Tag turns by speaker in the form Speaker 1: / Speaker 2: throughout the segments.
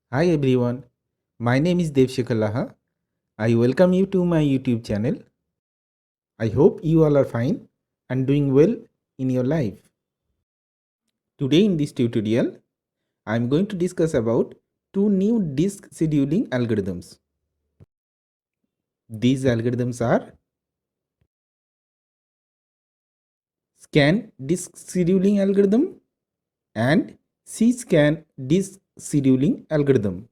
Speaker 1: Hi everyone, my name is Devshekhar Laha. I welcome you to my YouTube channel. I hope you all are fine and doing well in your life. Today in this tutorial, I am going to discuss about two new disk scheduling algorithms. These algorithms are Scan Disk Scheduling Algorithm and Cscan Disk Scheduling Algorithm.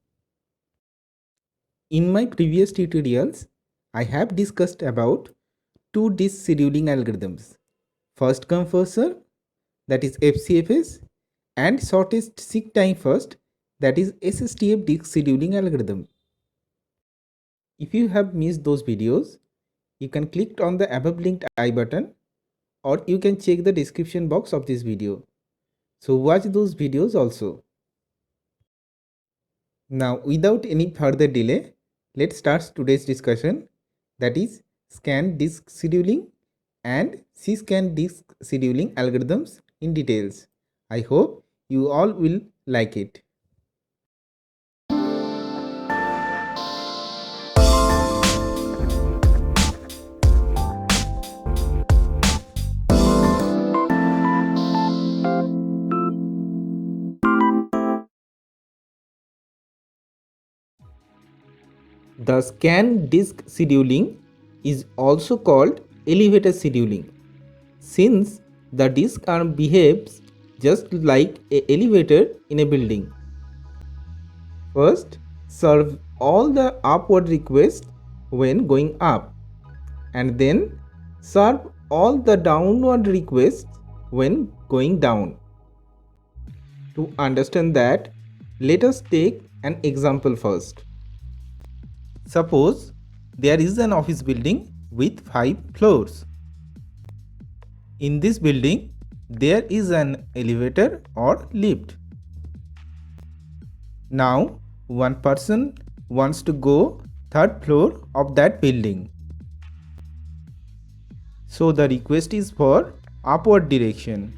Speaker 1: In my previous tutorials, I have discussed about two disk scheduling algorithms. First come first serve, that is FCFS, and shortest seek time first, that is SSTF disk scheduling algorithm. If you have missed those videos, you can click on the above linked I button, or you can check the description box of this video. So watch those videos also. Now without any further delay, let's start today's discussion, that is scan disk scheduling and Cscan disk scheduling algorithms in details. I hope you all will like it. The scan disk scheduling is also called elevator scheduling, since the disk arm behaves just like an elevator in a building. First, serve all the upward requests when going up, and then serve all the downward requests when going down. To understand that, let us take an example first. Suppose there is an office building with 5 floors. In this building, there is an elevator or lift. Now, one person wants to go third floor of that building. So the request is for upward direction.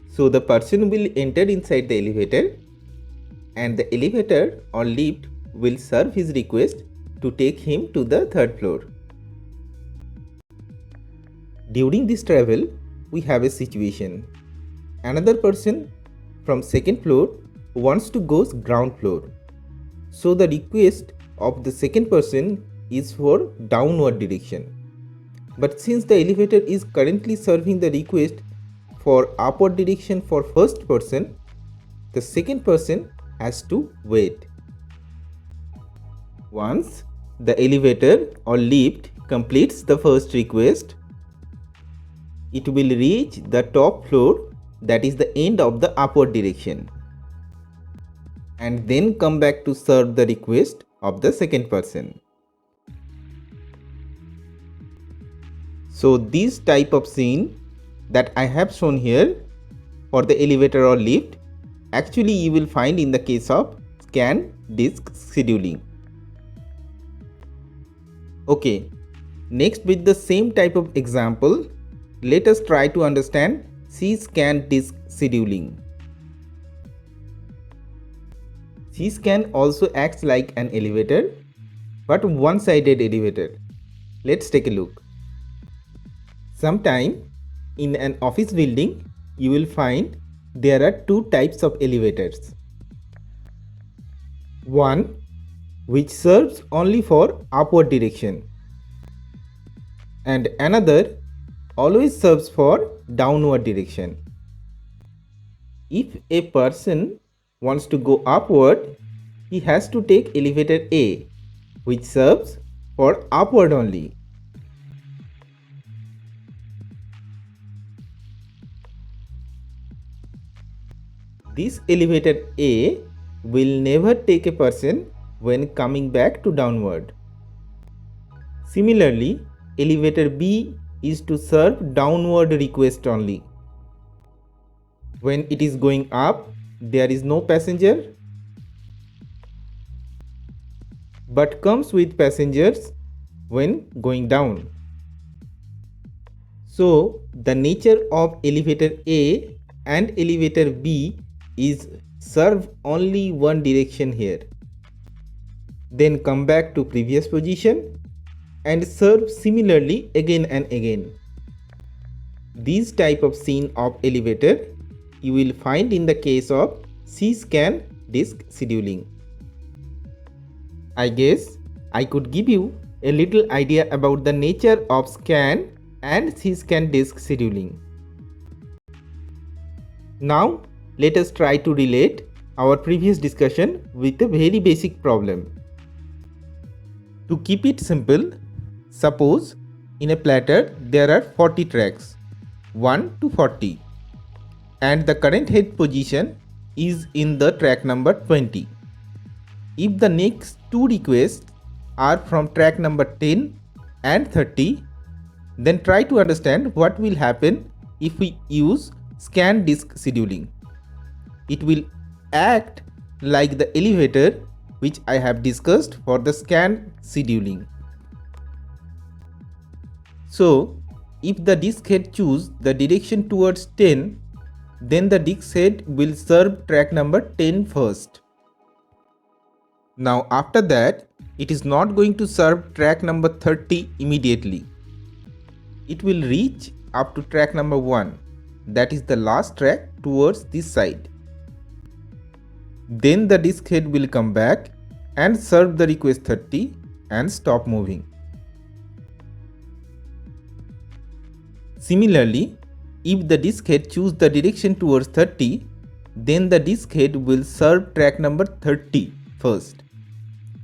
Speaker 1: So the person will enter inside the elevator, and the elevator or lift will serve his request to take him to the third floor. During this travel, we have a situation. Another person from second floor wants to go ground floor. So the request of the second person is for downward direction. But since the elevator is currently serving the request for upward direction for first person, the second person has to wait. Once the elevator or lift completes the first request, it will reach the top floor, that is the end of the upward direction, and then come back to serve the request of the second person. So this type of scene that I have shown here for the elevator or lift, actually you will find in the case of scan disk scheduling. Okay, next with the same type of example, let us try to understand Cscan disk scheduling. Cscan also acts like an elevator, but one-sided elevator. Let's take a look. Sometime in an office building, you will find there are two types of elevators. One which serves only for upward direction, and another always serves for downward direction. If a person wants to go upward, he has to take elevator A, which serves for upward only. This elevator A will never take a person when coming back to downward. Similarly, elevator B is to serve downward request only. When it is going up, there is no passenger, but comes with passengers when going down. So the nature of elevator A and elevator B is serve only one direction here. Then come back to previous position and serve similarly again and again. These type of scene of elevator you will find in the case of C-scan disk scheduling. I guess I could give you a little idea about the nature of scan and C-scan disk scheduling. Now let us try to relate our previous discussion with a very basic problem. To keep it simple, suppose in a platter there are 40 tracks, 1 to 40, and the current head position is in the track number 20. If the next two requests are from track number 10 and 30, then try to understand what will happen if we use scan disk scheduling. It will act like the elevator which I have discussed for the scan scheduling. So, if the disk head choose the direction towards 10, then the disk head will serve track number 10 first. Now after that, it is not going to serve track number 30 immediately. It will reach up to track number 1, that is the last track towards this side. Then the disk head will come back and serve the request 30 and stop moving. Similarly, if the disk head choose the direction towards 30, then the disk head will serve track number 30 first.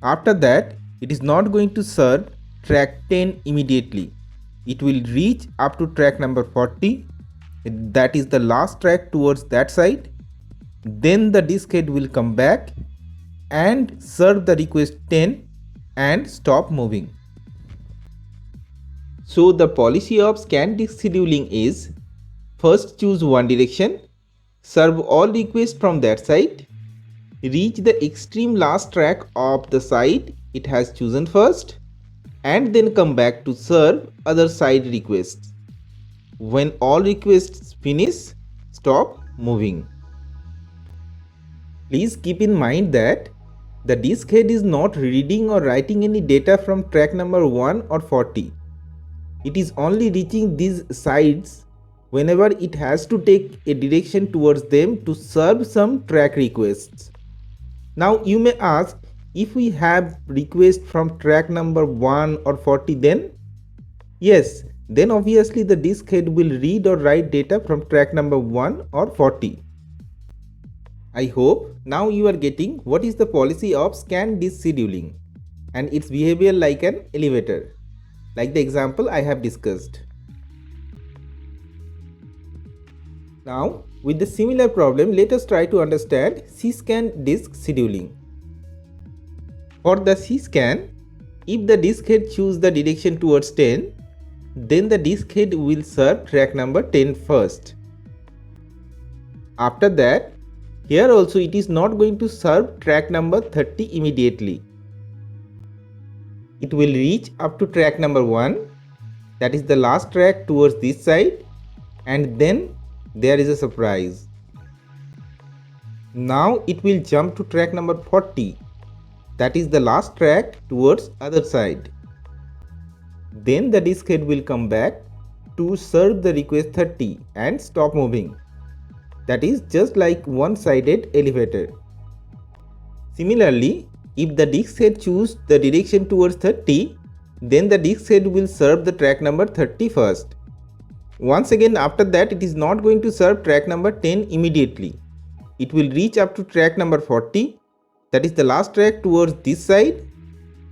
Speaker 1: After that, it is not going to serve track 10 immediately. It will reach up to track number 40, that is the last track towards that side. Then the disk head will come back and serve the request 10 and stop moving. So the policy of scan disk scheduling is: first choose one direction, serve all requests from that side, reach the extreme last track of the side it has chosen first, and then come back to serve other side requests. When all requests finish, stop moving. Please keep in mind that the disk head is not reading or writing any data from track number 1 or 40. It is only reaching these sides whenever it has to take a direction towards them to serve some track requests. Now you may ask, if we have request from track number 1 or 40, then? Yes, then obviously the disk head will read or write data from track number 1 or 40. I hope now you are getting what is the policy of scan disk scheduling and its behavior like an elevator, like the example I have discussed. Now, with the similar problem, let us try to understand C-scan disk scheduling. For the C-scan, if the disk head choose the direction towards 10, then the disk head will serve track number 10 first. After that, here also it is not going to serve track number 30 immediately. It will reach up to track number 1, that is the last track towards this side, and then there is a surprise. Now it will jump to track number 40, that is the last track towards other side. Then the disk head will come back to serve the request 30 and stop moving. That is just like one-sided elevator. Similarly, if the disk head choose the direction towards 30, then the disk head will serve the track number 30 first. Once again, after that, it is not going to serve track number 10 immediately. It will reach up to track number 40, that is the last track towards this side.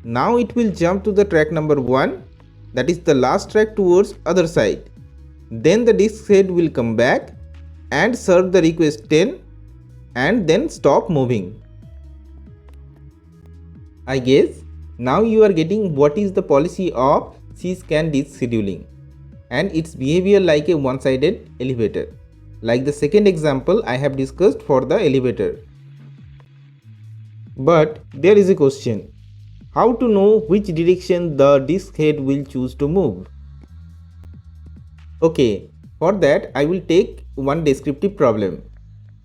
Speaker 1: Now it will jump to the track number 1, that is the last track towards other side. Then the disk head will come back and serve the request 10 and then stop moving. I guess now you are getting what is the policy of C-scan disk scheduling and its behavior like a one-sided elevator, like the second example I have discussed for the elevator. But there is a question: how to know which direction the disk head will choose to move? Okay, for that I will take one descriptive problem.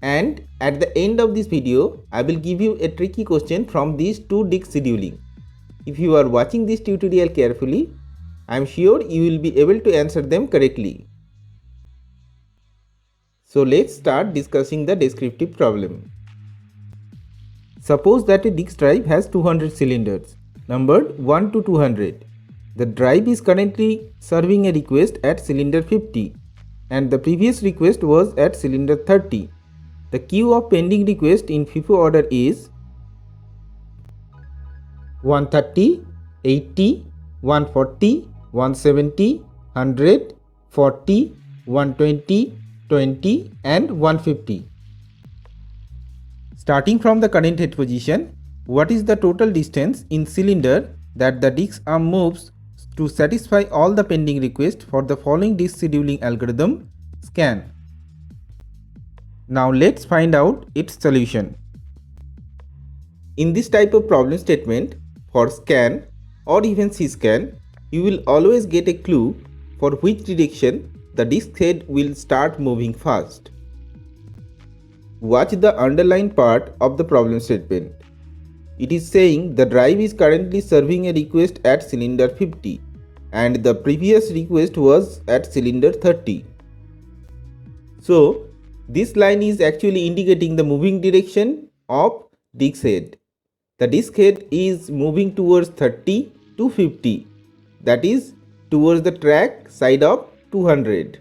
Speaker 1: And at the end of this video, I will give you a tricky question from these two disk scheduling. If you are watching this tutorial carefully, I am sure you will be able to answer them correctly. So let's start discussing the descriptive problem. Suppose that a disk drive has 200 cylinders, numbered 1 to 200. The drive is currently serving a request at cylinder 50 and the previous request was at cylinder 30. The queue of pending request in FIFO order is 130, 80, 140, 170, 100, 40, 120, 20 and 150. Starting from the current head position, what is the total distance in cylinder that the disk arm moves to satisfy all the pending requests for the following disk scheduling algorithm scan? Now let's find out its solution. In this type of problem statement, for scan or even cscan, you will always get a clue for which direction the disk head will start moving first. Watch the underlined part of the problem statement. It is saying the drive is currently serving a request at cylinder 50 and the previous request was at cylinder 30. So, this line is actually indicating the moving direction of disk head. The disk head is moving towards 30 to 50, that is towards the track side of 200.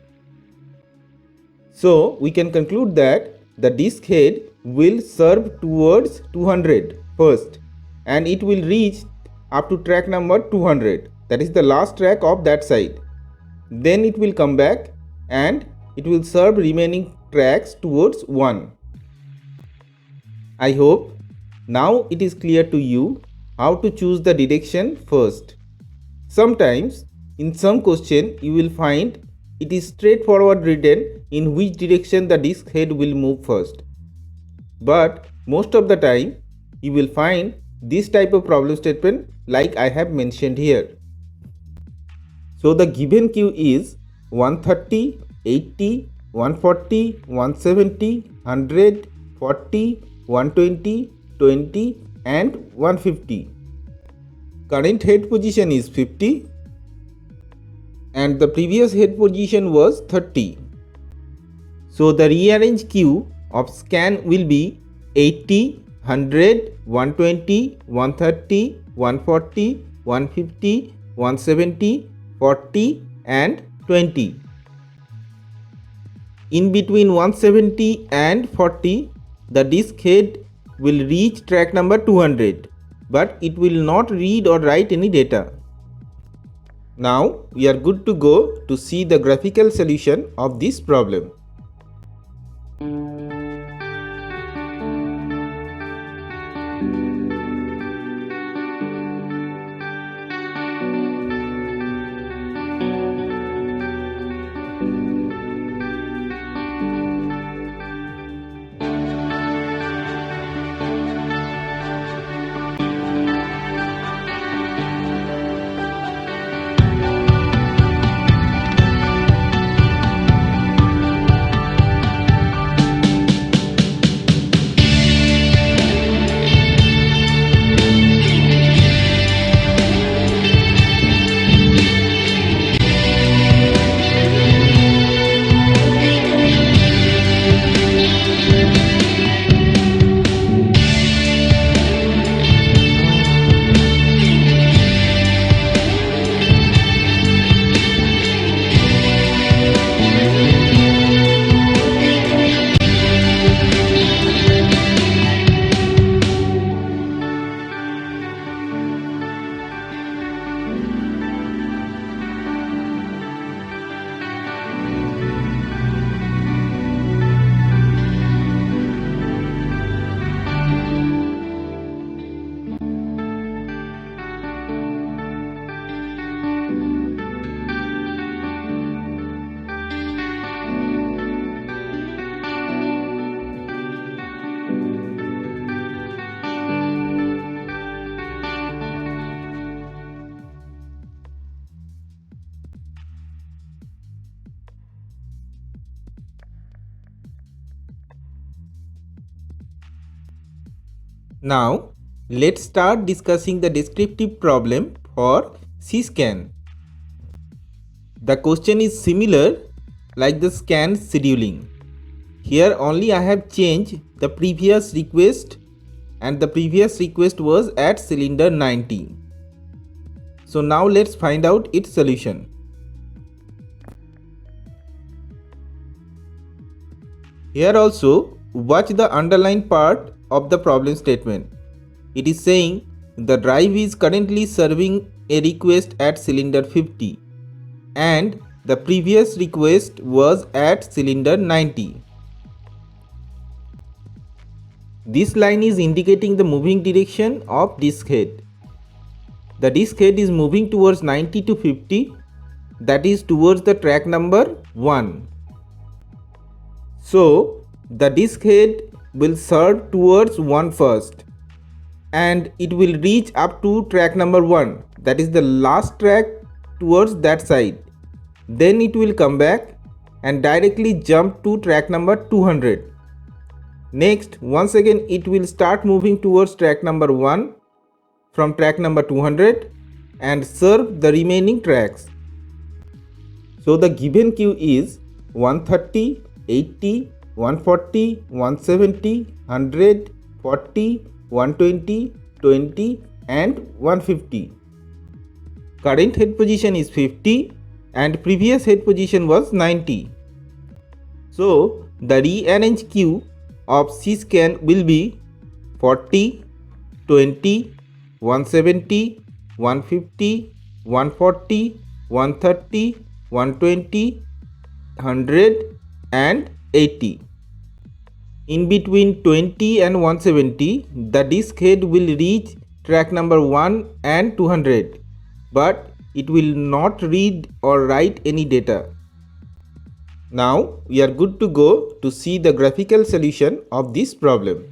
Speaker 1: So, we can conclude that the disk head will serve towards 200 first and it will reach up to track number 200, that is the last track of that side. Then it will come back and it will serve remaining tracks towards 1. I hope now it is clear to you how to choose the direction first. Sometimes in some question you will find it is straightforward written in which direction the disk head will move first. But most of the time you will find this type of problem statement like I have mentioned here. So the given queue is 130, 80, 140, 170, 100, 40, 120, 20 and 150. Current head position is 50 and the previous head position was 30. So the rearranged queue of scan will be 80, 100, 120, 130, 140, 150, 170, 40 and 20. In between 170 and 40, the disk head will reach track number 200, but it will not read or write any data. Now we are good to go to see the graphical solution of this problem. Now, let's start discussing the descriptive problem for C-scan. The question is similar like the scan scheduling. Here only I have changed the previous request, and the previous request was at cylinder 90. So now let's find out its solution. Here also watch the underlined part of the problem statement. It is saying the drive is currently serving a request at cylinder 50 and the previous request was at cylinder 90. This line is indicating the moving direction of disk head. The disk head is moving towards 90 to 50, that is towards the track number 1. So the disk head will serve towards 1 first and it will reach up to track number 1, that is the last track towards that side. Then it will come back and directly jump to track number 200. Next, once again it will start moving towards track number 1 from track number 200 and serve the remaining tracks. So the given queue is 130, 80, 140, 170, 100, 40, 120, 20 and 150. Current head position is 50 and previous head position was 90. So the rearranged queue of C-scan will be 40, 20, 170, 150, 140, 130, 120, 100 and 80. In between 20 and 170, the disk head will reach track number 1 and 200, but it will not read or write any data. Now we are good to go to see the graphical solution of this problem.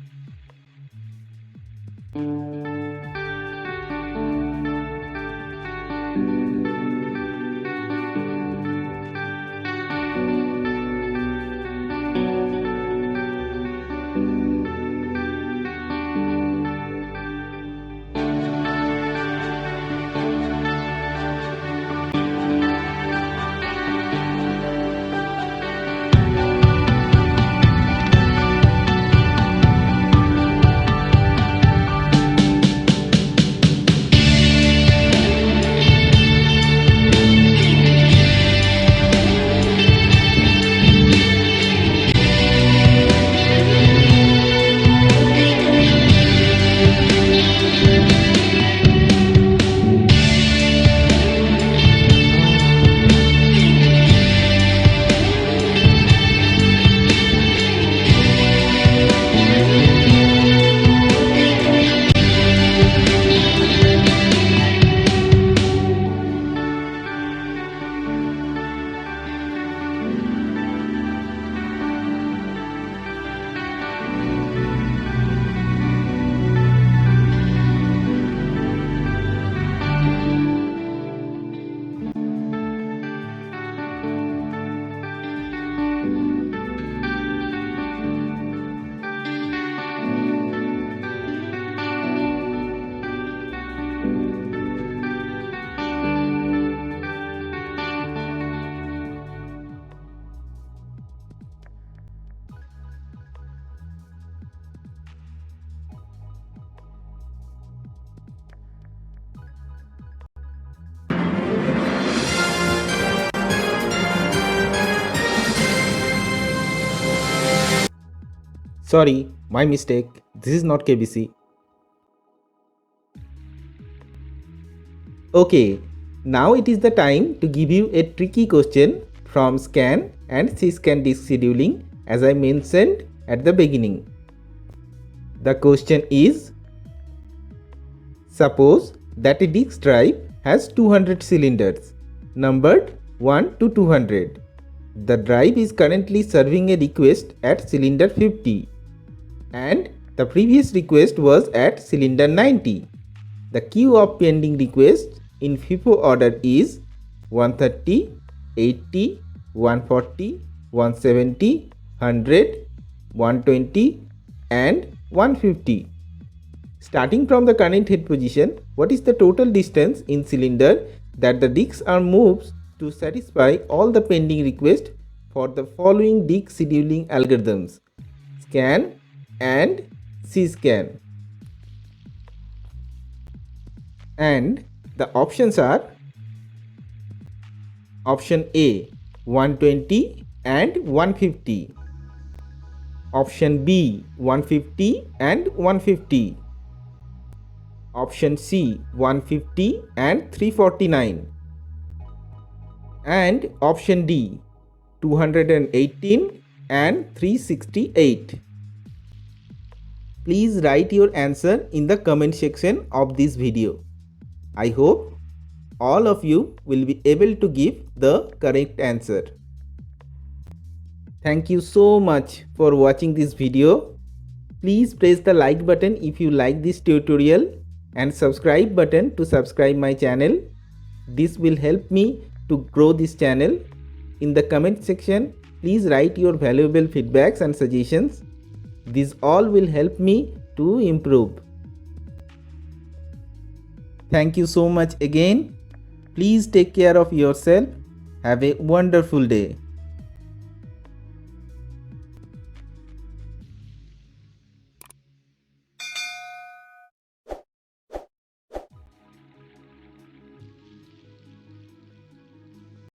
Speaker 1: Sorry, my mistake. This is not KBC. Okay, now it is the time to give you a tricky question from scan and C-scan disk scheduling, as I mentioned at the beginning. The question is, suppose that a disk drive has 200 cylinders numbered 1 to 200. The drive is currently serving a request at cylinder 50 and the previous request was at cylinder 90. The queue of pending requests in FIFO order is 130, 80, 140, 170, 100, 120 and 150. Starting from the current head position, what is the total distance in cylinder that the disks are moved to satisfy all the pending requests for the following disk scheduling algorithms: scan and cscan? And the options are option A 120 and 150, option B 150 and 150, option C 150 and 349, and option D 218 and 368. Please write your answer in the comment section of this video. I hope all of you will be able to give the correct answer. Thank you so much for watching this video. Please press the like button if you like this tutorial and subscribe button to subscribe my channel. This will help me to grow this channel. In the comment section, please write your valuable feedbacks and suggestions. This all will help me to improve. Thank you so much again. Please take care of yourself. Have a wonderful day.